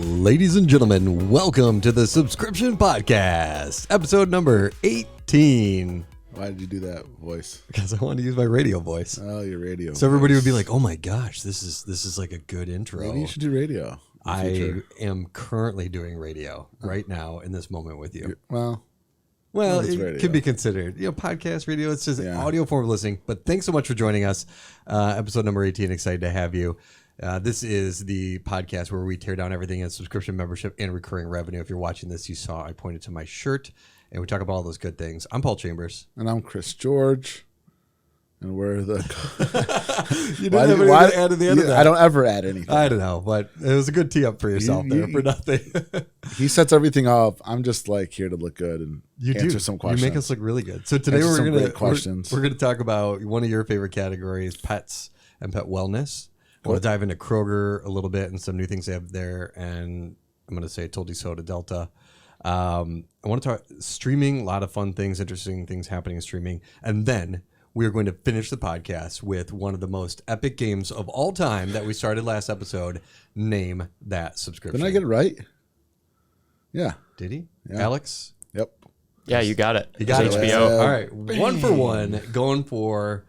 Ladies and gentlemen, welcome to the Subscription Podcast, episode number 18. Why did you do that voice? Because I wanted to use my radio voice. Oh, your radio. So everybody would be like, "Oh my gosh, this is like a good intro." Maybe you should do radio. I am currently doing radio right now in this moment with you. Well, it radio. could be considered, podcast, radio. It's just audio form of listening. But thanks so much for joining us. Episode number 18. Excited to have you. This is the podcast where we tear down everything in subscription, membership, and recurring revenue. If you're watching this, you saw I pointed to my shirt, and we talk about all those good things. I'm Paul Chambers. And I'm Chris George. And we're the... You didn't have anything to add at the end of that. I don't ever add anything. I don't know, but it was a good tee up for yourself there for nothing. He sets everything up. I'm just like here to look good and answer some questions. You make us look really good. So today we're going to talk about one of your favorite categories, pets and pet wellness. I want to dive into Kroger a little bit and some new things they have there. And I'm going to say Toldi Soda Delta. I want to talk streaming, a lot of fun things, interesting things happening in streaming. And then we are going to finish the podcast with one of the most epic games of all time that we started last episode. Name that subscription. Didn't I get it right? Yeah. Did he? Yeah. Alex? Yep. Yeah, you got it. You got it. HBO. All right. 1 for 1, going for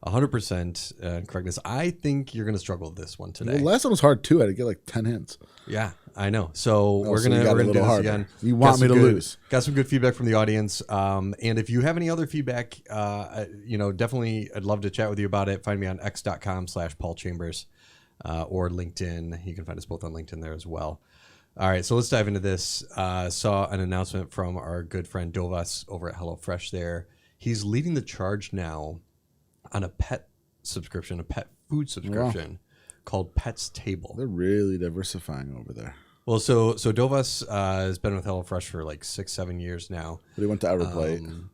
100% correctness. I think you're going to struggle with this one today. The last one was hard too. I had to get like 10 hints. Yeah, I know. So we're going to do this harder. again. You want me to lose. Got some good feedback from the audience. And if you have any other feedback, definitely I'd love to chat with you about it. Find me on x.com/Paul Chambers or LinkedIn. You can find us both on LinkedIn there as well. All right, so let's dive into this. Saw an announcement from our good friend Dovas over at HelloFresh there. He's leading the charge now on a pet subscription, a pet food subscription called Pet's Table. They're really diversifying over there. Well, so Dovas has been with HelloFresh for like 6-7 years now. But he went to EveryPlate.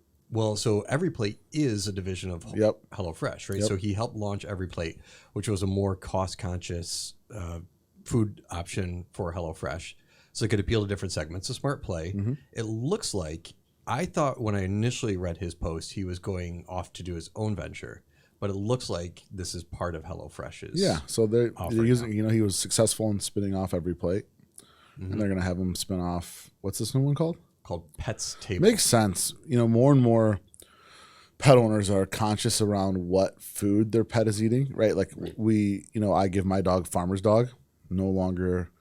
So EveryPlate is a division of HelloFresh, right? Yep. So he helped launch EveryPlate, which was a more cost-conscious food option for HelloFresh. So it could appeal to different segments. A smart play. Mm-hmm. It looks like, I thought when I initially read his post, he was going off to do his own venture, but it looks like this is part of HelloFresh's. Yeah, so they're using. He was successful in spinning off EveryPlate, and they're going to have him spin off. What's this new one called? Called Pet's Table. Makes sense. More and more pet owners are conscious around what food their pet is eating. Right, like I give my dog Farmer's Dog. No longer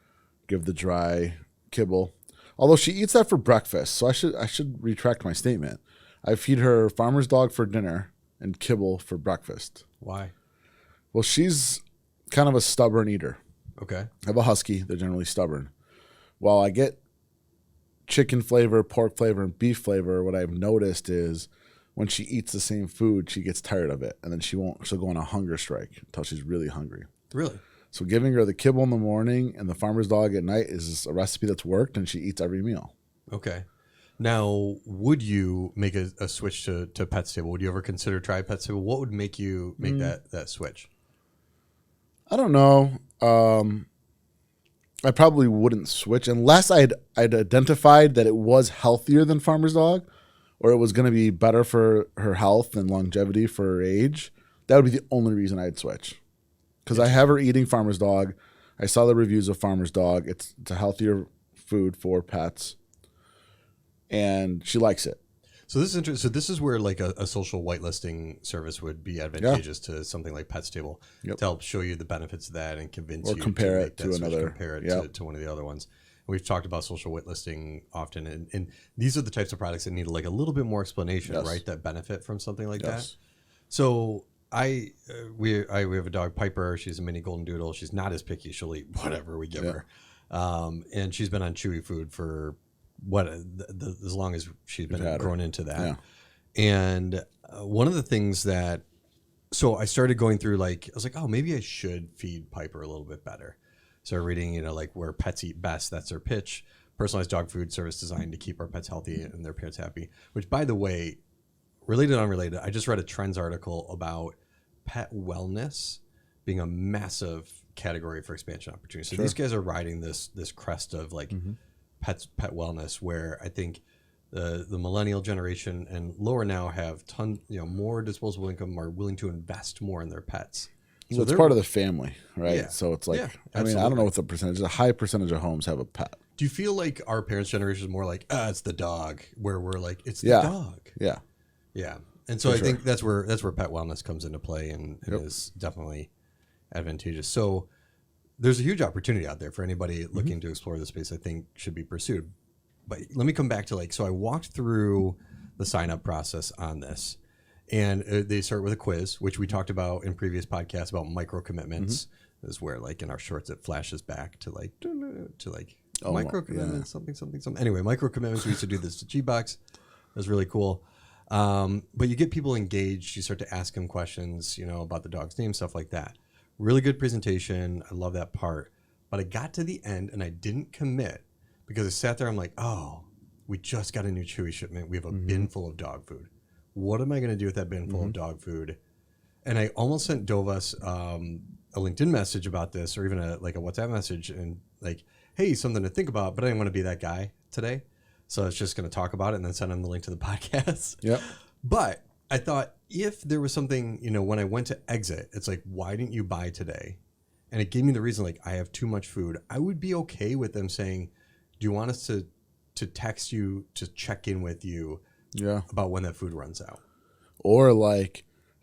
give the dry kibble. Although she eats that for breakfast, so I should retract my statement. I feed her Farmer's Dog for dinner and kibble for breakfast. Why? Well, she's kind of a stubborn eater. Okay. I have a husky. They're generally stubborn. While I get chicken flavor, pork flavor, and beef flavor, what I've noticed is when she eats the same food, she gets tired of it, and then she'll go on a hunger strike until she's really hungry. Really? So giving her the kibble in the morning and the Farmer's Dog at night is a recipe that's worked, and she eats every meal. Okay. Now, would you make a switch to Pet's Table? Would you ever consider try Pet's Table? What would make you make that switch? I don't know. I probably wouldn't switch unless I'd identified that it was healthier than Farmer's Dog, or it was going to be better for her health and longevity for her age. That would be the only reason I'd switch. Because I have her eating Farmer's Dog. I saw the reviews of Farmer's Dog. It's a healthier food for pets, and she likes it. So this is interesting. So this is where like a social whitelisting service would be advantageous to something like Pet's Table to help show you the benefits of that and convince you compare to it to another. Compare it to one of the other ones. We've talked about social whitelisting often, and these are the types of products that need like a little bit more explanation, right? That benefit from something like that. So. We have a dog, Piper. She's a mini golden doodle. She's not as picky. She'll eat whatever we give her. And she's been on chewy food for as long as she's been grown into that. Yeah. And one of the things so I started going through I was like, oh, maybe I should feed Piper a little bit better. So reading, where pets eat best, that's their pitch. Personalized dog food service designed to keep our pets healthy and their pets happy, which by the way, related, unrelated, I just read a Trends article about pet wellness being a massive category for expansion opportunities. So these guys are riding this crest of pet wellness, where I think the millennial generation and lower now have more disposable income, are willing to invest more in their pets. So it's part of the family, right? Yeah. So it's like, Yeah, I mean, I don't know what the percentage. A high percentage of homes have a pet. Do you feel like our parents' generation is more like, it's the dog, where we're like, it's the dog? Yeah. Yeah. And so I think that's where pet wellness comes into play and is definitely advantageous. So there's a huge opportunity out there for anybody looking to explore the space, I think should be pursued. But let me come back to so I walked through the sign up process on this, and they start with a quiz, which we talked about in previous podcasts about micro commitments. This is where in our shorts it flashes back to micro commitments, something. Anyway, micro commitments. We used to do this to G-Box. It was really cool. But you get people engaged. You start to ask them questions, about the dog's name, stuff like that. Really good presentation. I love that part. But I got to the end and I didn't commit because I sat there. I'm like, we just got a new Chewy shipment. We have a bin full of dog food. What am I going to do with that bin full of dog food? And I almost sent Dovas a LinkedIn message about this, or even a WhatsApp message, and hey, something to think about. But I didn't want to be that guy today, so I was just going to talk about it and then send him the link to the podcast. Yep. But I thought if there was something, when I went to exit, it's why didn't you buy today? And it gave me the reason, I have too much food. I would be okay with them saying, do you want us to text you to check in with you about when that food runs out? Or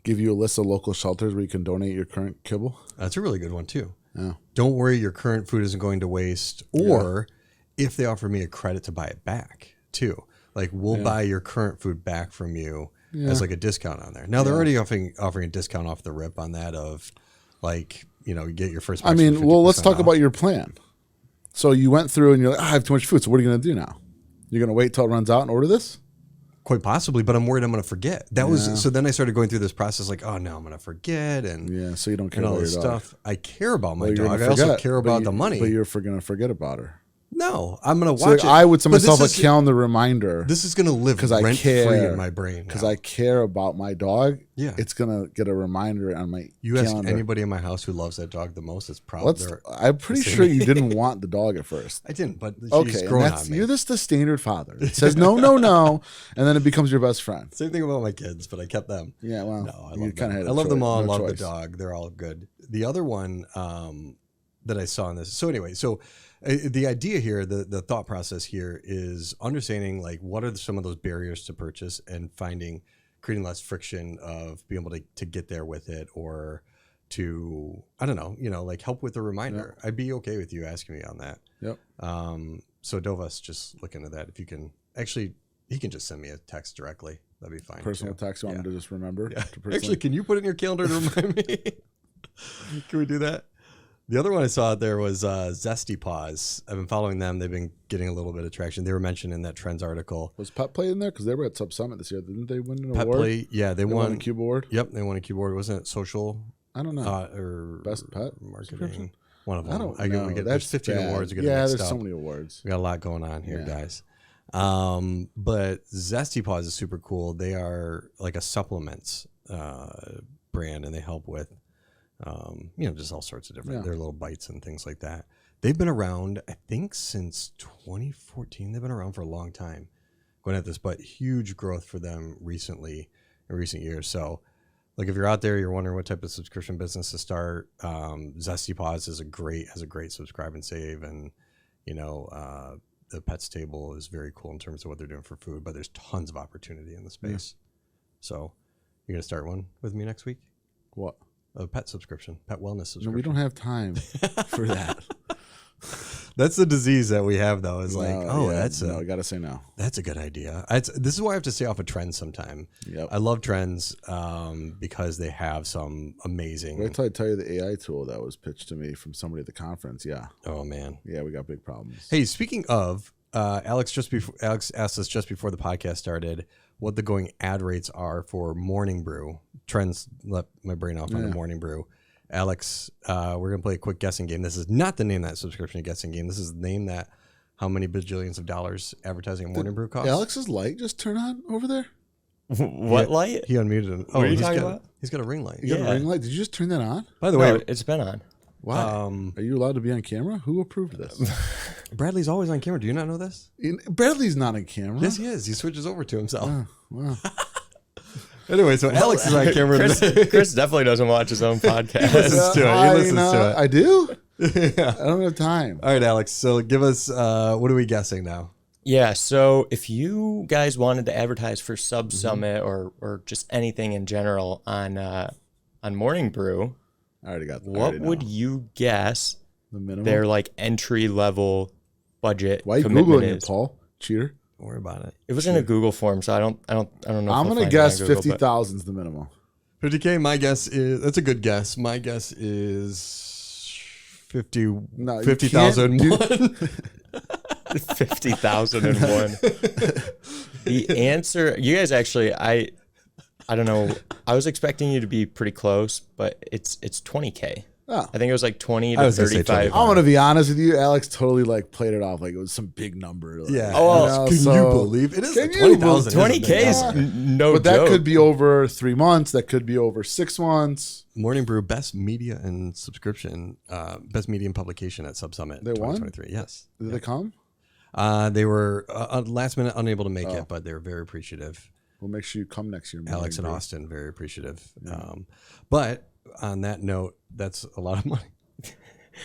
give you a list of local shelters where you can donate your current kibble. That's a really good one too. Yeah. Don't worry, your current food isn't going to waste. Or if they offer me a credit to buy it back too, we'll buy your current food back from you as a discount on there. Now they're already offering a discount off the rip on that of you get your first. I mean, let's talk about your plan. So you went through and you're like, I have too much food. So what are you going to do now? You're going to wait till it runs out and order this? Quite possibly, but I'm worried I'm going to forget. So then I started going through this process no, I'm going to forget. And so you don't care about all this your stuff. Dog. I care about my dog. I also care about the money. But you're going to forget about her. No, I'm going to watch it. I would send myself a calendar reminder. This is going to live rent-free in my brain. Because I care about my dog. Yeah. It's going to get a reminder on my You calendar. ask anybody in my house who loves that dog the most, it's probably I'm pretty sure you didn't want the dog at first. I didn't, but she's grown on me. You're just the standard father. It says no, no, no, and then it becomes your best friend. Same thing about my kids, but I kept them. Yeah, well, no, I love them all. I love the dog. They're all good. The other one that I saw in this. So anyway, the idea here, the thought process here is understanding what are some of those barriers to purchase and creating less friction of being able to get there with it, or to, I don't know, help with a reminder. Yep. I'd be okay with you asking me on that. Yep. So Dovas, just look into that. If you can, actually, he can just send me a text directly. That'd be fine. Personal text, you want him to just remember? Yeah. Actually, can you put it in your calendar to remind me? Can we do that? The other one I saw out there was Zesty Paws. I've been following them. They've been getting a little bit of traction. They were mentioned in that Trends article. Was Pet Play in there? Because they were at SubSummit this year. Didn't they win an award? Pet Play, yeah. They won a Cube Award? Yep, they won a Cube Award. Wasn't it social? I don't know. Or Best Pet Marketing. One of them. I don't know. We get, there's 15 awards. There's so many awards. We got a lot going on here, guys. But Zesty Paws is super cool. They are like a supplements brand, and they help with just all sorts of different, their little bites and things like that. They've been around, I think, since 2014. They've been around for a long time going at this, but huge growth for them in recent years. So, if you're out there, you're wondering what type of subscription business to start, Zesty Paws has a great subscribe and save, and the Pets Table is very cool in terms of what they're doing for food, but there's tons of opportunity in the space. So, you're gonna start one with me next week? What? A pet subscription, pet wellness subscription. No, we don't have time for that. That's the disease that we have, though. Is I gotta say no. That's a good idea. This is why I have to stay off of Trends sometime. Yep. I love Trends because they have some amazing. Wait till I tell you the AI tool that was pitched to me from somebody at the conference. Yeah. Oh man. Yeah, we got big problems. Hey, speaking of, Alex asked us just before the podcast started what the going ad rates are for Morning Brew. Trends let my brain off on the Morning Brew. Alex, we're going to play a quick guessing game. This is not the name of that subscription guessing game. This is the name that how many bajillions of dollars advertising a Morning Brew costs. Alex's light just turn on over there? What light? He unmuted it. What are you talking about? He's got a ring light. You got a ring light? Did you just turn that on? By the way, it's been on. Wow. Are you allowed to be on camera? Who approved this? Bradley's always on camera. Do you not know this? Bradley's not on camera. Yes, he is. He switches over to himself. Wow. Anyway, so Alex is on camera today. Chris definitely doesn't watch his own podcast. listens to it. He listens to it. I do? Yeah. I don't have time. All right, Alex. So give us, what are we guessing now? Yeah, so if you guys wanted to advertise for SubSummit or just anything in general on Morning Brew, I already got that. what would you guess the minimum? their like entry level budget Why are you commitment Googling is? it, Paul? Cheater. Don't worry about it. It was in a Google form, so I don't know. I'm going to guess 50,000 is the minimum. 50K, my guess is, that's a good guess. My guess is 50,001. 50,001. The answer, you guys actually, I don't know. I was expecting you to be pretty close, but it's 20K. Oh. I think it was like 20 I to was gonna say 35. 25. I'm gonna be honest with you. Alex totally like played it off like it was some big number. Like, Yeah. Oh, can you believe it is? Can you 20,000. 20K is no but joke. that could be over 3 months. That could be over 6 months. Morning Brew best media and subscription, best media and publication at SubSummit. They won? 2023. Yes. Did they come? They were last minute unable to make it, but they were very appreciative. We'll make sure you come next year. Alex and Brew. Austin, very appreciative. But on that note, that's a lot of money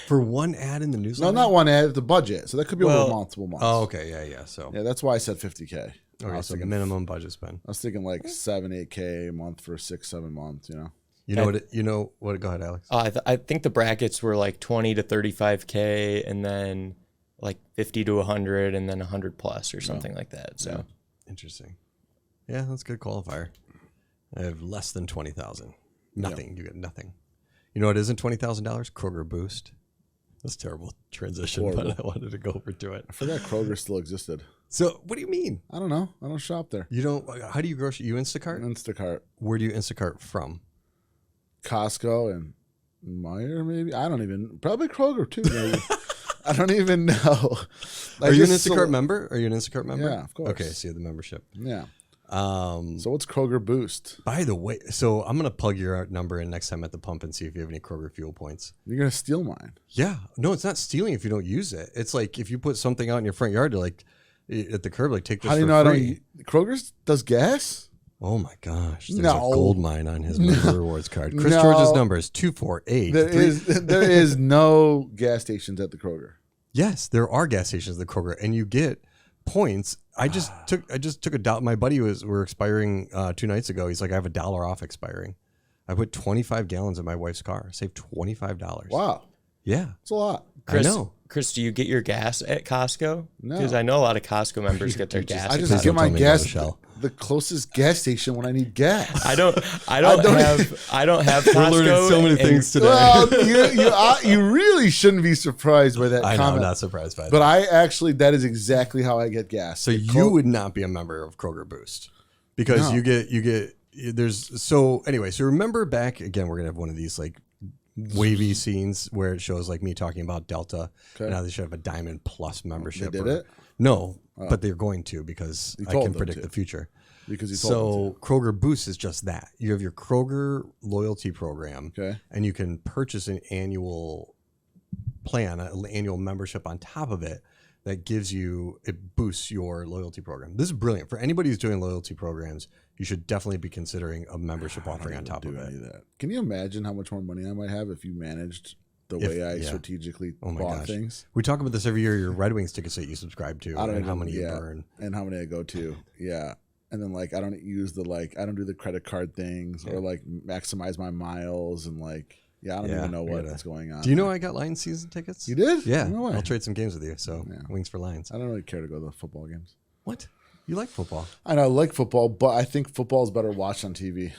for one ad in the newsletter. No, not one ad. The budget. So that could be over multiple months. Oh, okay, yeah. So Yeah, that's why I said 50K. okay, so minimum budget spend. I was thinking like 7, 8K a month for 6, 7 months. You know. You know what? Go ahead, Alex. I think the brackets were like 20 to 35K and then like 50 to 100 and then 100 plus or something like that. So Interesting. Yeah, that's a good qualifier. I have less than 20,000. Nothing. You get nothing. You know what isn't $20,000? Kroger Boost. That's a terrible transition, but I wanted to go over to it. I forgot Kroger still existed. So, what do you mean? I don't know. I don't shop there. You don't? How do you grocery? You Instacart? Instacart, Where do you Instacart from? Costco, and Meijer. Maybe probably Kroger too. Maybe. I don't even know. Are you an Instacart member? Are you an Instacart member? Yeah, of course. Okay, so you have the membership. Yeah. So what's Kroger Boost? By the way, so I'm gonna plug your number in next time at the pump and see if you have any Kroger fuel points. You're gonna steal mine. Yeah, no, it's not stealing if you don't use it. It's like if you put something out in your front yard to like at the curb, like take this. How do you for know free. I don't? Kroger's does gas? Oh my gosh, there's No. a gold mine on his member rewards card. Chris George's number is 248. There is no gas stations at the Kroger. Yes, there are gas stations at the Kroger, and you get points. I just took a dollar. My buddy were expiring 2 nights ago. He's like, I have $1 off expiring. I put 25 gallons in my wife's car. Saved $25. Wow, Yeah, it's a lot. Chris, I know. Chris, do you get your gas at Costco? No. Because I know a lot of Costco members get their gas. I at just Costco. get my tell me to go gas to Shell. the closest gas station when I need gas. I don't have Costco. We're learning so many things today. Well, you really shouldn't be surprised by that I know, I'm comment. not surprised by that. But that is exactly how I get gas. So you would not be a member of Kroger Boost because No. so remember back again, we're gonna have one of these like wavy scenes where it shows like me talking about Delta and how they should have a Diamond Plus membership. They did it? No, but they're going to because I told can them predict to. the future. Because you told So Kroger Boost is just that. You have your Kroger loyalty program, Okay. and you can purchase an annual plan, an annual membership on top of it that it boosts your loyalty program. This is brilliant. For anybody who's doing loyalty programs, you should definitely be considering a membership offering on top of any it. of that. Can you imagine how much more money I might have if you managed the way I strategically bought things? We talk about this every year, your Red Wings tickets that you subscribe to and how many you burn. And how many I go to. Yeah. And then like I don't use I don't do the credit card things or like maximize my miles and like I don't even know what's going on. Do you know I got Lions season tickets? You did? Yeah. No way. I'll trade some games with you. So Wings for Lions. I don't really care to go to the football games. What? You like football? I know I like football, but I think football is better watched on TV.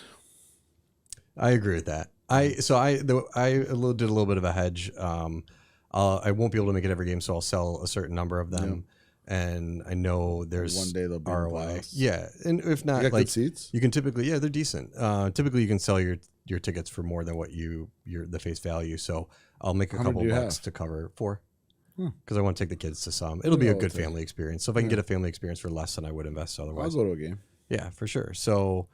I agree with that. I did a little bit of a hedge. I won't be able to make it every game, so I'll sell a certain number of them. And I know there's one day they'll be in ROI. playoffs. Yeah, and if not, You got like good seats? you can typically, they're decent. Typically, you can sell your tickets for more than what the face value. So I'll make a How many couple do you bucks have? to cover 4. Because I want to take the kids to some. It'll be a good family experience. So if I can get a family experience for less than I would invest otherwise. I'll go to a game. Yeah, for sure. So,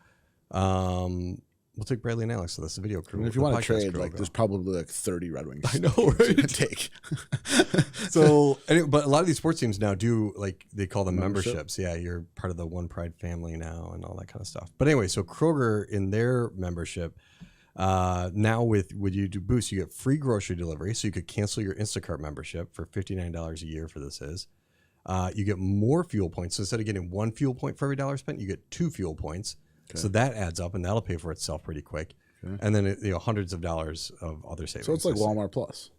We'll take Bradley and Alex. So that's the video crew. I mean, if you want to trade, like there's probably like 30 Red Wings. I know, right? To take. So, but a lot of these sports teams now do like they call them memberships. Yeah, you're part of the One Pride family now, and all that kind of stuff. But anyway, so Kroger in their membership now when you do Boost, you get free grocery delivery, so you could cancel your Instacart membership for $59 a year. For this is, you get more fuel points. So instead of getting one fuel point for every dollar spent, you get 2 fuel points. Okay. So that adds up, and that'll pay for itself pretty quick. Okay. And then hundreds of dollars of other savings. So it's like Walmart Plus,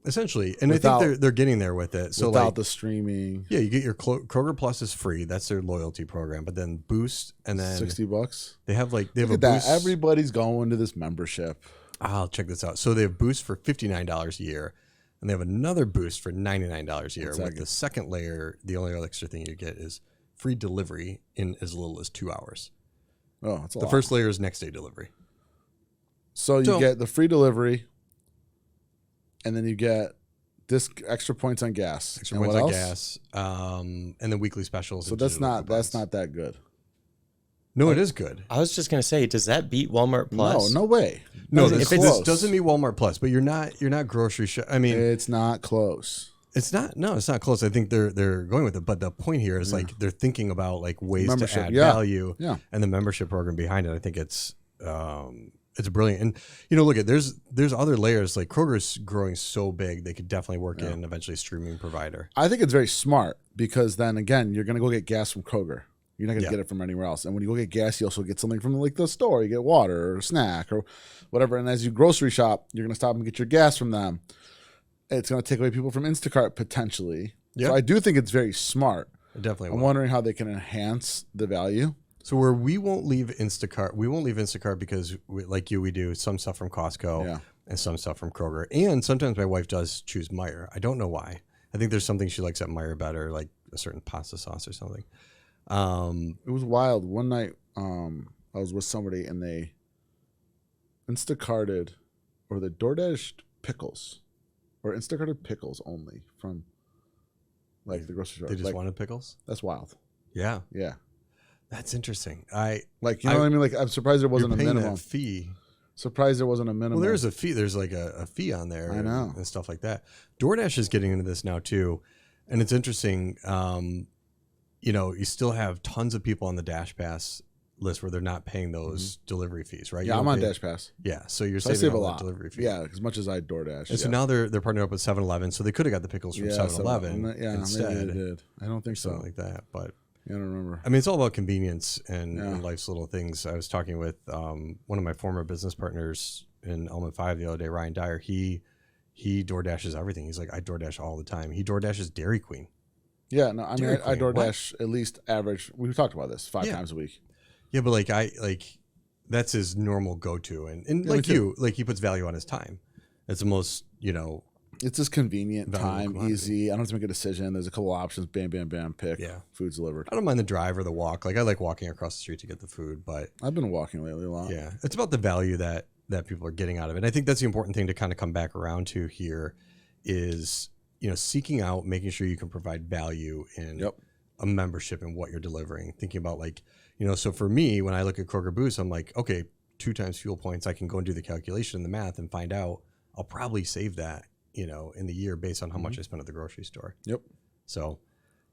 essentially. And I think they're getting there with it. So without the streaming, yeah, you get your Kroger Plus is free. That's their loyalty program. But then Boost, and then $60. They have a Boost. That. Everybody's going to this membership. I'll check this out. So they have Boost for $59 a year, and they have another Boost for $99 a year. With the second layer, the only other extra thing you get is free delivery in as little as 2 hours. Oh, that's a lot. The first layer is next day delivery. So you get the free delivery, and then you get this extra points on gas. Extra points on gas, and then weekly specials. So that's not that good. No, it is good. I was just gonna say, does that beat Walmart Plus? No way. No, this doesn't meet Walmart Plus, but you're not grocery shop. I mean, it's not close. It's not. No, it's not close. I think they're going with it, but the point here is like they're thinking about like ways to add value, and the membership program behind it. I think it's brilliant. And look at there's other layers. Like Kroger's growing so big, they could definitely work in eventually a streaming provider. I think it's very smart because then again, you're gonna go get gas from Kroger. You're not gonna get it from anywhere else. And when you go get gas, you also get something from like the store. You get water or a snack or whatever. And as you grocery shop, you're gonna stop and get your gas from them. It's going to take away people from Instacart potentially. Yep. So I do think it's very smart. Definitely. I'm wondering how they can enhance the value. So where we won't leave Instacart because we do some stuff from Costco and some stuff from Kroger. And sometimes my wife does choose Meijer. I don't know why. I think there's something she likes at Meijer better, like a certain pasta sauce or something. It was wild. One night I was with somebody and they Instacarted or the DoorDashed pickles. Or Instacarted pickles only from like the grocery store. They just wanted pickles? That's wild. Yeah. Yeah. That's interesting. You know what I mean? Like I'm surprised there wasn't a minimum that fee. Surprised there wasn't a minimum. Well, there's a fee. There's like a fee on there. I know. And stuff like that. DoorDash is getting into this now too. And it's interesting. You still have tons of people on the Dash Pass list where they're not paying those delivery fees, right? Yeah, I'm on Dash Pass. Yeah, so you're saving a lot delivery fee. Yeah, as much as I DoorDash. And so now they're partnering up with 7-Eleven, so they could have got the pickles from 7-Eleven instead. Maybe they did. I don't think something like that, but I don't remember. I mean, it's all about convenience and life's little things. I was talking with one of my former business partners in Element 5 the other day, Ryan Dyer. He DoorDashes everything. He's like, I DoorDash all the time. He DoorDashes Dairy Queen. Yeah, no, I mean, I DoorDash at least average. We've talked about this 5 times a week. Yeah, but that's his normal go-to, and he puts value on his time. It's the most, it's just convenient, time, easy. I don't have to make a decision. There's a couple options. Bam, bam, bam. Pick. Yeah, food's delivered. I don't mind the drive or the walk. Like I like walking across the street to get the food, but I've been walking lately a lot. Yeah, it's about the value that people are getting out of it. And I think that's the important thing to kind of come back around to here, is seeking out, making sure you can provide value in a membership and what you're delivering. Thinking about so for me, when I look at Kroger Boost, I'm like, okay, 2 times fuel points. I can go and do the calculation and the math and find out I'll probably save that, in the year based on how much I spend at the grocery store. Yep. So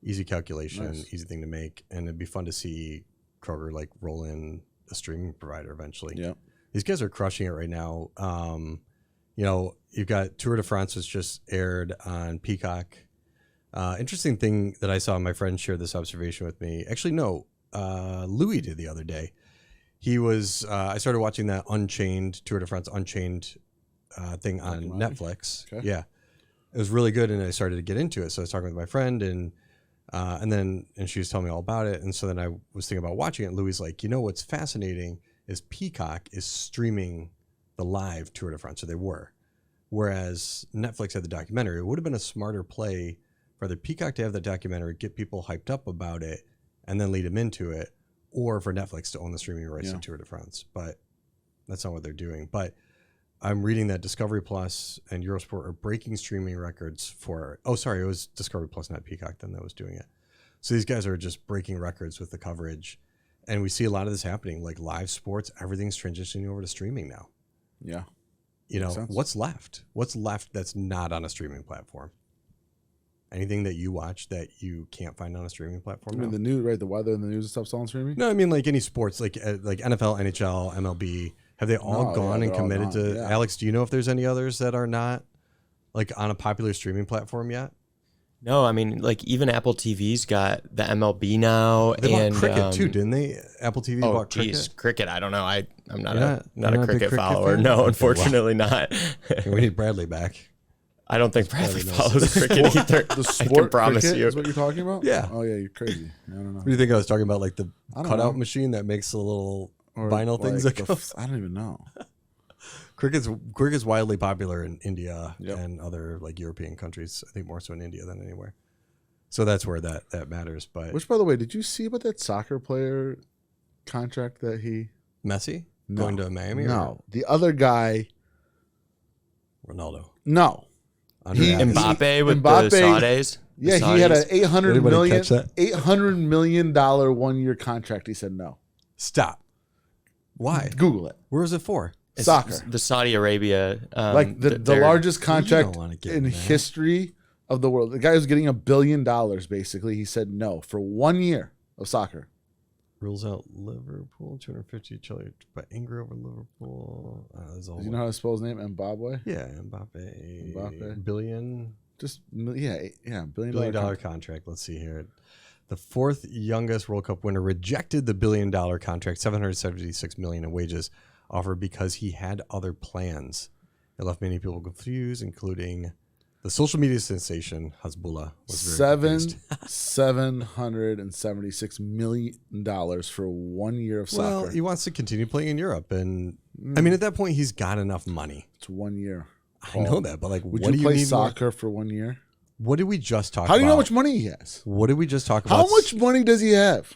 easy calculation, easy thing to make. And it'd be fun to see Kroger roll in a streaming provider eventually. Yeah. These guys are crushing it right now. You've got Tour de France, which just aired on Peacock. Interesting thing that I saw, my friend shared this observation with me. Actually, no. Louis did the other day. He was I started watching that Unchained Tour de France Unchained thing on Netflix. Okay. Yeah, it was really good, and I started to get into it. So I was talking with my friend, and she was telling me all about it. And so then I was thinking about watching it. And Louis like, what's fascinating is Peacock is streaming the live Tour de France, so they were, whereas Netflix had the documentary. It would have been a smarter play for the Peacock to have the documentary, get people hyped up about it, and then lead them into it, or for Netflix to own the streaming rights to Tour de France. But that's not what they're doing. But I'm reading that Discovery Plus and Eurosport are breaking streaming records for, it was Discovery Plus, not Peacock, then that was doing it. So these guys are just breaking records with the coverage. And we see a lot of this happening, like live sports, everything's transitioning over to streaming now. Yeah. What's left? What's left that's not on a streaming platform? Anything that you watch that you can't find on a streaming platform? I mean, the news, right? The weather and the news and stuff's all on streaming? No, I mean like any sports, like NFL, NHL, MLB. Have they all gone and committed to? Yeah. Alex, do you know if there's any others that are not like on a popular streaming platform yet? No, I mean, like even Apple TV's got the MLB now. They bought cricket too, didn't they? Apple TV bought cricket. Cricket. I don't know. I'm not a cricket follower. Fan? No, unfortunately not. We need Bradley back. I don't think Bradley follows cricket either. The sport I can promise cricket you. is what you're talking about? Yeah. Oh yeah, you're crazy. I don't know. What do you think I was talking about? Like the cutout machine that makes the little vinyl things that go. I don't even know. Cricket's wildly popular in India and other like European countries. I think more so in India than anywhere. So that's where that matters. But which, by the way, did you see about that soccer player contract that Messi going to Miami? No, the other guy, Ronaldo. No, Mbappe with the Saudis. Yeah, he had an $800 million 1-year contract. He said no. Stop. Why? Google it. Where is it for? Soccer. The Saudi Arabia. Like the largest contract in history of the world. The guy was getting $1 billion, basically. He said no for 1 year of soccer. Rules out Liverpool, 250 Chile, but Ingrid over Liverpool. Do you know how to spell his name? Mbappe? Yeah, Mbappe. Billion. Just, yeah, $1 billion contract. Let's see here. The fourth youngest World Cup winner rejected the $1 billion contract, $776 million in wages offered because he had other plans. It left many people confused, including the social media sensation Hezbollah was very confused. $776 million for 1 year of soccer. Well, he wants to continue playing in Europe, and I mean, at that point, he's got enough money. It's 1 year. I know that, but like, would you play soccer for 1 year? What did we just talk about? How do you know how much money he has? What did we just talk about? How much money does he have?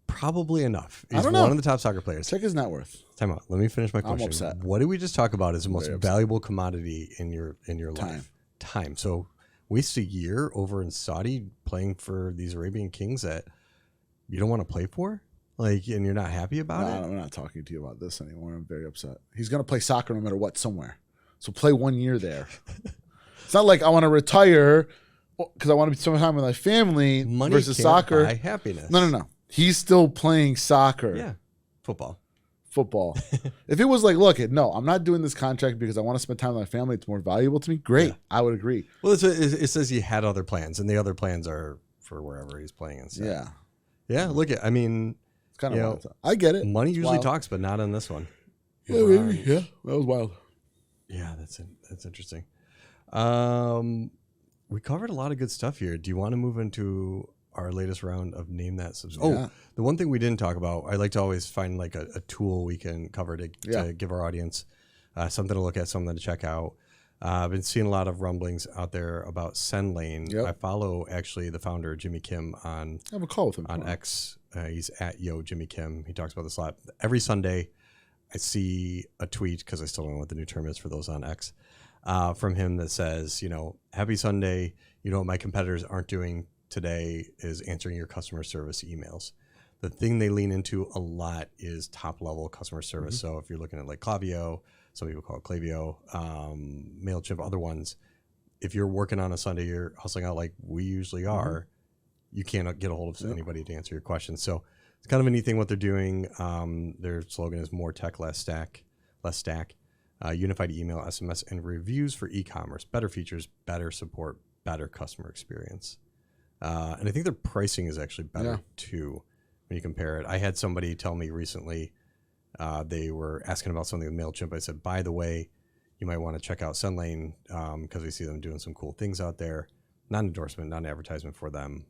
Probably enough. He's I don't know. One of the top soccer players. Check his net worth. Time out. Let me finish my question. I'm upset. What did we just talk about is the most valuable commodity in your life? Time. So waste a year over in Saudi playing for these Arabian kings that you don't want to play for? Like, and you're not happy about it? I'm not talking to you about this anymore. I'm very upset. He's going to play soccer no matter what somewhere. So play 1 year there. It's not like I want to retire because I want to spend time with my family versus soccer. Buy happiness. No. He's still playing soccer. Yeah. Football. If it was like, look, no, I'm not doing this contract because I want to spend time with my family. It's more valuable to me. Great. Yeah. I would agree. Well, it says he had other plans, and the other plans are for wherever he's playing instead. Yeah. Yeah. Look at, I mean, it's kind of wild. I get it. Money usually talks, but not on this one. Yeah, maybe. Yeah. That was wild. Yeah, that's interesting. We covered a lot of good stuff here. Do you want to move into our latest round of Name That Subscribe? Yeah. Oh, the one thing we didn't talk about, I like to always find like a tool we can cover to give our audience something to look at, something to check out. I've been seeing a lot of rumblings out there about Sendlane. Yep. I follow actually the founder, Jimmy Kim, on I have a call with him on X. He's at Yo Jimmy Kim. He talks about this a lot. Every Sunday, I see a tweet, because I still don't know what the new term is for those on X, from him that says, happy Sunday. What my competitors aren't doing today is answering your customer service emails. The thing they lean into a lot is top level customer service. Mm-hmm. So if you're looking at like Klaviyo, some people call it Klaviyo, MailChimp, other ones, if you're working on a Sunday, you're hustling out like we usually are, you can't get a hold of anybody to answer your questions. So it's kind of a neat thing what they're doing. Their slogan is more tech, less stack. Unified email, SMS, and reviews for e-commerce. Better features, better support, better customer experience. And I think their pricing is actually better too when you compare it. I had somebody tell me recently they were asking about something with MailChimp. I said, by the way, you might want to check out Sendlane because we see them doing some cool things out there. Not an endorsement, not an advertisement for them,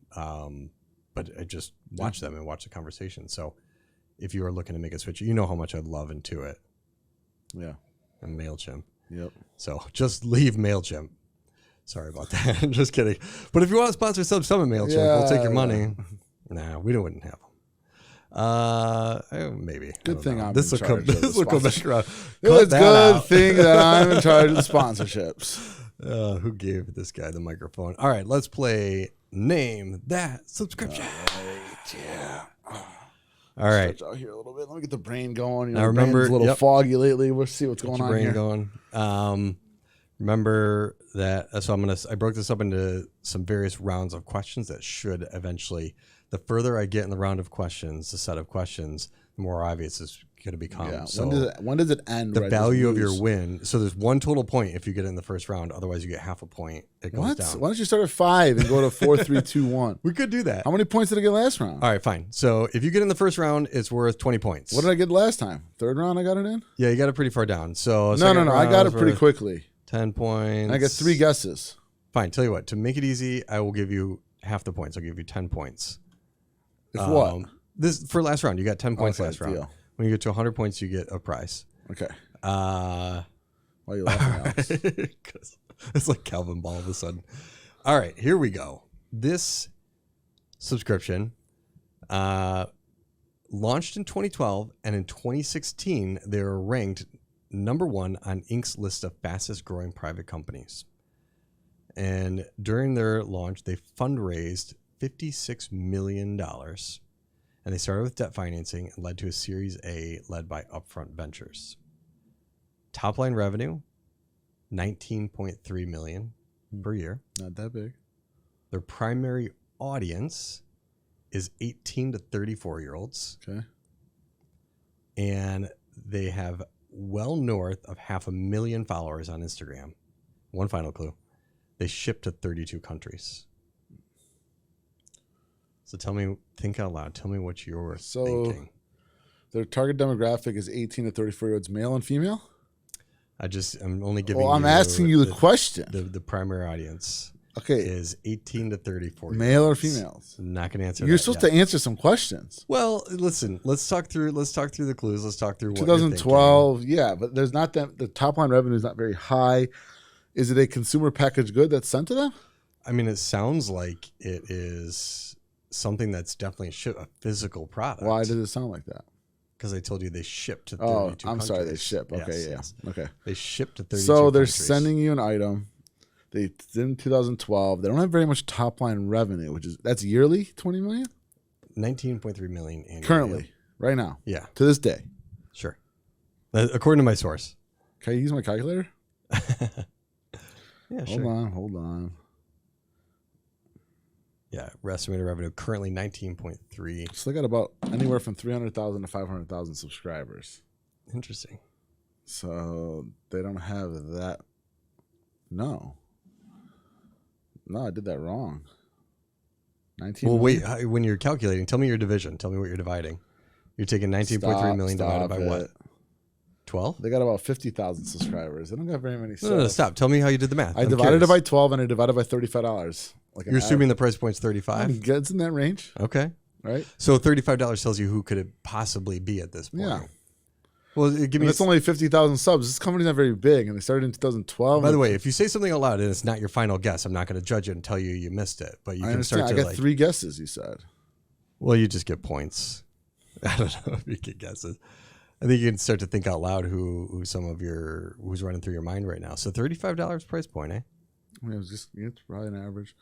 but I just watch them and watch the conversation. So if you are looking to make a switch, you know how much I love Intuit. Yeah. And MailChimp. Yep. So just leave MailChimp. Sorry about that. I'm just kidding. But if you want to sponsor SubSummit MailChimp, we'll take your money. Nah, we wouldn't have them. Maybe. Good thing I'm this in charge of the This will come back around. It's a good thing that I'm in charge of the sponsorships. Who gave this guy the microphone? All right, let's play Name That Subscription. Yeah. All right. Stretch out here a little bit. Let me get the brain going. Now remember, brain's a little foggy lately. We'll see what's going on brain here. Going. Remember that. So I broke this up into some various rounds of questions that should eventually. The further I get in the round of questions, the set of questions, the more obvious it's going to become. Yeah. So when does it end? The value of your win. So there's one total point if you get it in the first round. Otherwise, you get half a point. It goes down. Why don't you start at 5 and go to 4, 3, 2, 1? We could do that. How many points did I get last round? All right, fine. So if you get in the first round, it's worth 20 points. What did I get last time? Third round I got it in? Yeah, you got it pretty far down. So no. I got it pretty quickly. 10 points. I got 3 guesses. Fine. Tell you what. To make it easy, I will give you half the points. I'll give you 10 points. If what? This for last round. You got 10 points last round. Deal. When you get to 100 points, you get a prize. Okay. Why are you laughing, Alex? Because it's like Calvin Ball all of a sudden. All right, here we go. This subscription launched in 2012, and in 2016, they were ranked number 1 on Inc.'s list of fastest growing private companies. And during their launch, they fundraised $56 million. And they started with debt financing and led to a Series A led by Upfront Ventures. Top line revenue, $19.3 million per year. Not that big. Their primary audience is 18 to 34-year-olds. Okay. And they have well north of 500,000 followers on Instagram. One final clue. They ship to 32 countries. So think out loud. Tell me what you're thinking. Their target demographic is 18 to 34-year-olds, male and female? I'm only giving you. I'm asking you the question. The primary audience is 18 to 34. Male or females? I'm not going to answer You're supposed to answer some questions. Well, listen, let's talk through the clues. Let's talk through what 2012, yeah, but there's not that, the top line revenue is not very high. Is it a consumer packaged good that's sent to them? I mean, it sounds like it is something that's definitely a physical product. Why does it sound like that? Because I told you they ship to 32 countries. I'm sorry, they ship. Okay, yes. Okay. They ship to 32 So they're countries. sending you an item. They did in 2012. They don't have very much top line revenue, that's yearly, 20 million? 19.3 million annually. Currently, right now. Yeah. To this day. Sure. According to my source. Can I use my calculator? Yeah, sure. Hold on. Yeah, estimated revenue currently 19.3. So they got about anywhere from 300,000 to 500,000 subscribers. Interesting. So they don't have that. No, I did that wrong. 19. Well, wait. When you're calculating, tell me your division. Tell me what you're dividing. You're taking 19.3 million divided by what? 12? They got about 50,000 subscribers. They don't got very many subs. No, stop. Tell me how you did the math. I divided it by 12 and I divided by $35. You're assuming the price point's 35? It's in that range. Okay. Right? So $35 tells you who could it possibly be at this point. Yeah. Well, it's only 50,000 subs. This company's not very big, and they started in 2012. By the way, if you say something out loud and it's not your final guess, I'm not going to judge it and tell you missed it. But you can start to I got 3 guesses, you said. Well, you just get points. I don't know if you get guesses. I think you can start to think out loud who's running through your mind right now. So $35 price point, eh? It's probably an average.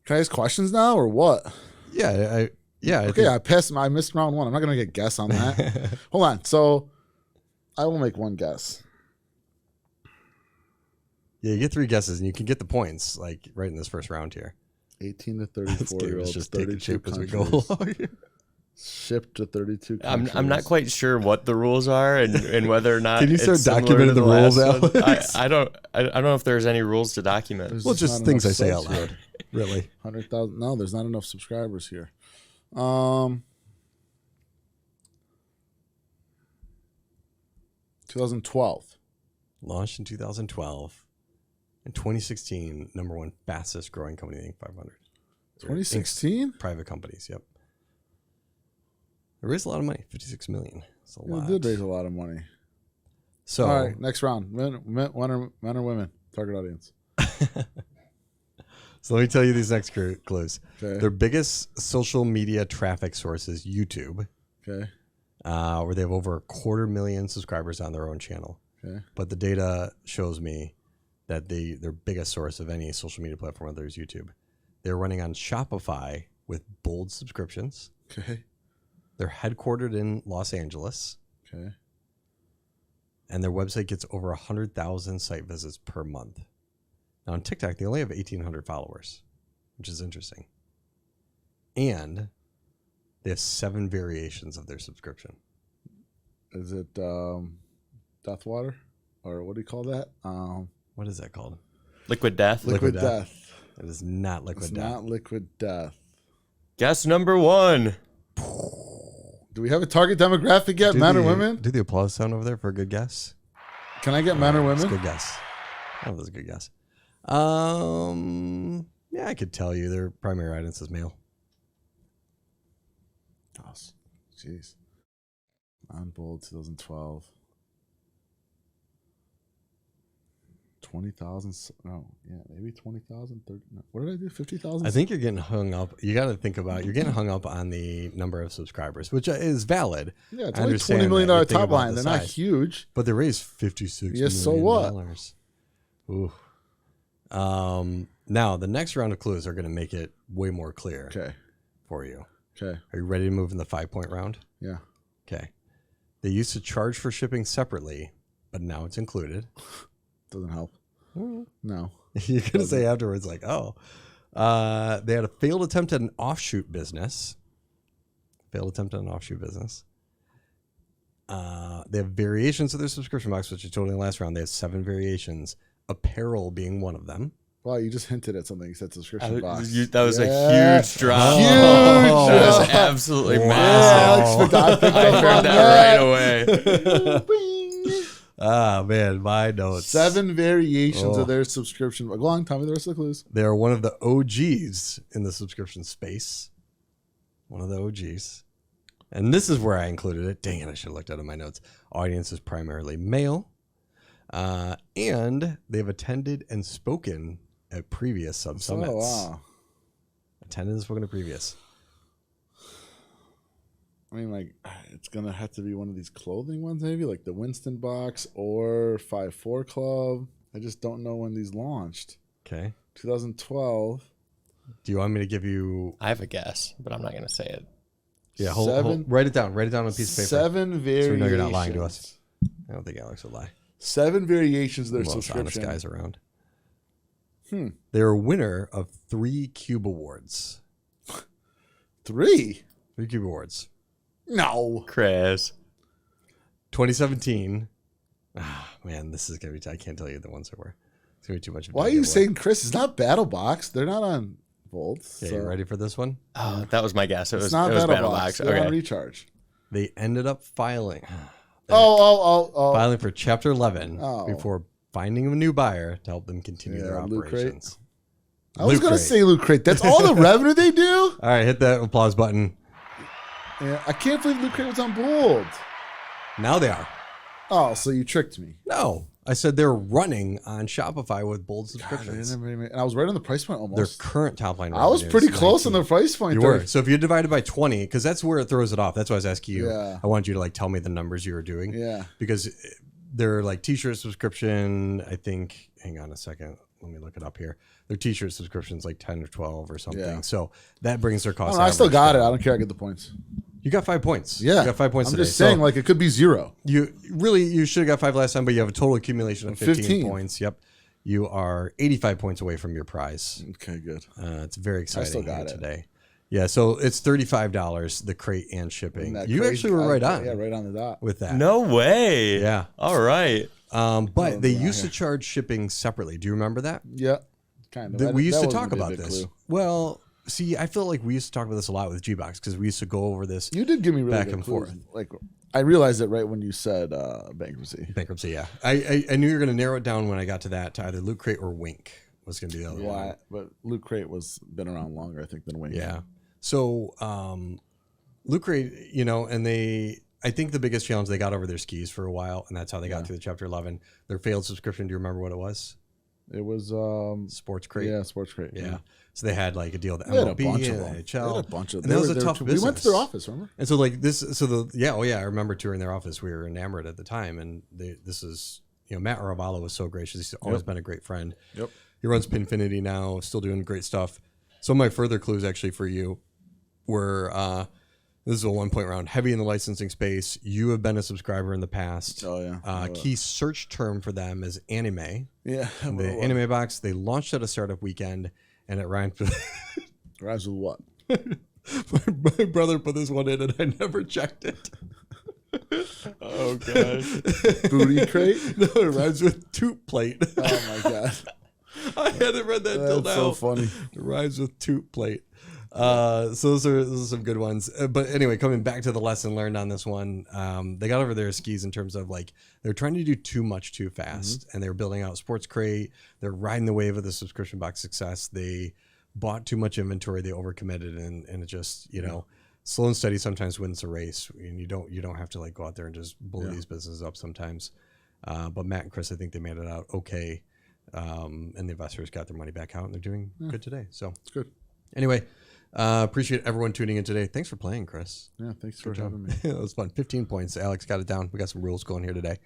Can I ask questions now or what? Yeah, okay, I missed round 1. I'm not gonna get guess on that. Hold on. So I will make one guess. Yeah, you get 3 guesses and you can get the points like right in this first round here. 18 to 34-year-olds, just 32 shape as we countries. go along. Shipped to 32 countries. I'm not quite sure what the rules are and whether or not. Can you start it's similar documenting to the rules, last one. Alex? I don't know if there's any rules to document. Well, just things I say out loud. Really? 100,000. No, there's not enough subscribers here. 2012. Launched in 2012. In 2016, number 1 fastest growing company in the Inc. 500. 2016? Private companies, yep. They raised a lot of money, $56 million. That's a lot. They did raise a lot of money. So, all right, next round. Men or women? Target audience. So let me tell you these next clues. Okay. Their biggest social media traffic source is YouTube. Okay. Where they have over 250,000 subscribers on their own channel. Okay. But the data shows me that their biggest source of any social media platform out there is YouTube. They're running on Shopify with bold subscriptions. Okay. They're headquartered in Los Angeles. Okay. And their website gets over 100,000 site visits per month. Now on TikTok, they only have 1,800 followers, which is interesting. And they have 7 variations of their subscription. Is it Death Water? Or what do you call that? What is that called? Liquid Death. Liquid Death. It is not Liquid Death. It's not Liquid Death. Guess number 1. Do we have a target demographic yet? Men or women? Do the applause sound over there for a good guess. Can I get men or women? That's a good guess. Oh, that's a good guess. Yeah, I could tell you their primary audience is male. Oh, jeez. On Bold 2012. 20,000. No, yeah, maybe 20,000. No, what did I do? 50,000? I think you're getting hung up. You got to think about, you're getting hung up on the number of subscribers, which is valid. Yeah, it's only $20 million top line. They're not huge. But they raised $56 million. Yes, so what? Ooh. Now, the next round of clues are going to make it way more clear for you. Okay. Are you ready to move in the 5-point round? Yeah. Okay. They used to charge for shipping separately, but now it's included. Doesn't help. No. You're going to say afterwards, like, oh. They had a failed attempt at an offshoot business. They have variations of their subscription box, which I told you in the last round. They have 7 variations, apparel being one of them. Wow, you just hinted at something. You said subscription box. That was a huge drop. Huge That was absolutely massive. I heard that right away. Ah, man, my notes. 7 variations of their subscription. Go on, tell me the rest of the clues. They are one of the OGs in the subscription space. One of the OGs. And this is where I included it. Dang it, I should have looked out of my notes. Audience is primarily male. And they've attended and spoken at previous SubSummits. Oh, wow. Attended and spoken at previous. I mean, like, it's going to have to be one of these clothing ones, maybe, like the Winston box or 5-4 Club. I just don't know when these launched. Okay. 2012. Do you want me to give you... I have a guess, but I'm not going to say it. Yeah, hold, write it down. Write it down on a piece of paper. 7 variations. So we know you're not lying to us. I don't think Alex would lie. 7 variations of their Most subscription. honest guys around. They're a winner of 3 Cube Awards. 3? 3 Cube Awards. No. Chris. 2017. Man, this is going to be... I can't tell you the ones that were. It's going to be too much. Why are you saying Chris? It's not BattleBox. They're not on Bolt. Okay, you ready for this one? Oh, that was my guess. It was not BattleBox. They're on Recharge. They ended up filing. Filing for Chapter 11 before finding a new buyer to help them continue their operations. I was going to say Loot Crate. That's all the revenue they do? All right, hit that applause button. Yeah, I can't believe Loot Crate was on Bold. Now they are. Oh, so you tricked me. No. I said they're running on Shopify with Bold subscriptions. And I was right on the price point almost. Their current top line I was pretty close on the price point. You were. So if you divide it by 20, because that's where it throws it off. That's why I was asking you. Yeah. I wanted you to like tell me the numbers you were doing. Yeah. Because they're like t-shirt subscription, I think, hang on a second. Let me look it up here. Their t-shirt subscriptions like 10 or 12 or something. Yeah. So that brings their cost. I still got it. I don't care. I get the points. You got 5 points. Yeah. You got 5 points I'm today. just saying, like, it could be 0. You should have got 5 last time, but you have a total accumulation of 15 points. Yep. You are 85 points away from your prize. Okay, good. It's very exciting. I still got it today. Yeah, so it's $35, the crate and shipping. You actually were right on. Yeah, right on the dot. With that. No way. Yeah. All right. But they used to charge shipping separately. Do you remember that? Yeah, kind of. We used to talk about this. Clue. Well, see, I feel like we used to talk about this a lot with G-Box because we used to go over this. You did give me really back good and clues. forth. Like, I realized it right when you said bankruptcy. Bankruptcy, yeah. I knew you were going to narrow it down when I got to that to either Loot Crate or Wink was going to be the other one. Yeah, but Loot Crate been around longer, I think, than Wink. Yeah. So Loot Crate, and I think the biggest challenge, they got over their skis for a while, and that's how they got through the Chapter 11. Their failed subscription, do you remember what it was? It was Sports Crate. Yeah, Sports Crate. Yeah. So they had like a deal with the MLB and NHL. They had a bunch of and that was a tough business. We went to their office, remember? And so like this, I remember touring their office. We were enamored at the time, and this is, Matt Ravallo was so gracious. He's always been a great friend. Yep. He runs Pinfinity now, still doing great stuff. Some of my further clues actually for you were This is a 1 point round. Heavy in the licensing space. You have been a subscriber in the past. Oh, yeah. Key search term for them is anime. Yeah. The anime box, they launched at a startup weekend, and it rhymes with... Rhymes with what? my brother put this one in, and I never checked it. Oh, God. Booty crate? No, it rhymes with toot plate. Oh, my God. I hadn't read that till now. That's so funny. It rhymes with toot plate. So those are some good ones. But anyway, coming back to the lesson learned on this one, they got over their skis in terms of like they're trying to do too much too fast, and they're building out Sports Crate. They're riding the wave of the subscription box success. They bought too much inventory. They overcommitted, and it just slow and steady sometimes wins the race, and you don't have to like go out there and just blow these businesses up sometimes. But Matt and Chris, I think they made it out okay, and the investors got their money back out, and they're doing good today. So It's good. Anyway. Appreciate everyone tuning in today. Thanks for playing, Chris. Yeah, thanks for having me. It was fun. 15 points. Alex got it down. We got some rules going here today.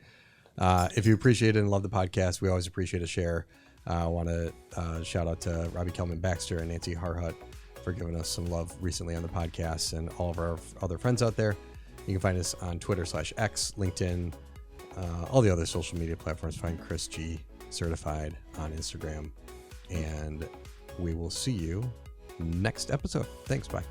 If you appreciate it and love the podcast, we always appreciate a share. I want to shout out to Robbie Kelman Baxter and Nancy Harhut for giving us some love recently on the podcast, and all of our other friends out there. You can find us on Twitter/X, LinkedIn, all the other social media platforms. Find Chris G Certified on Instagram, and we will see you next episode. Thanks. Bye.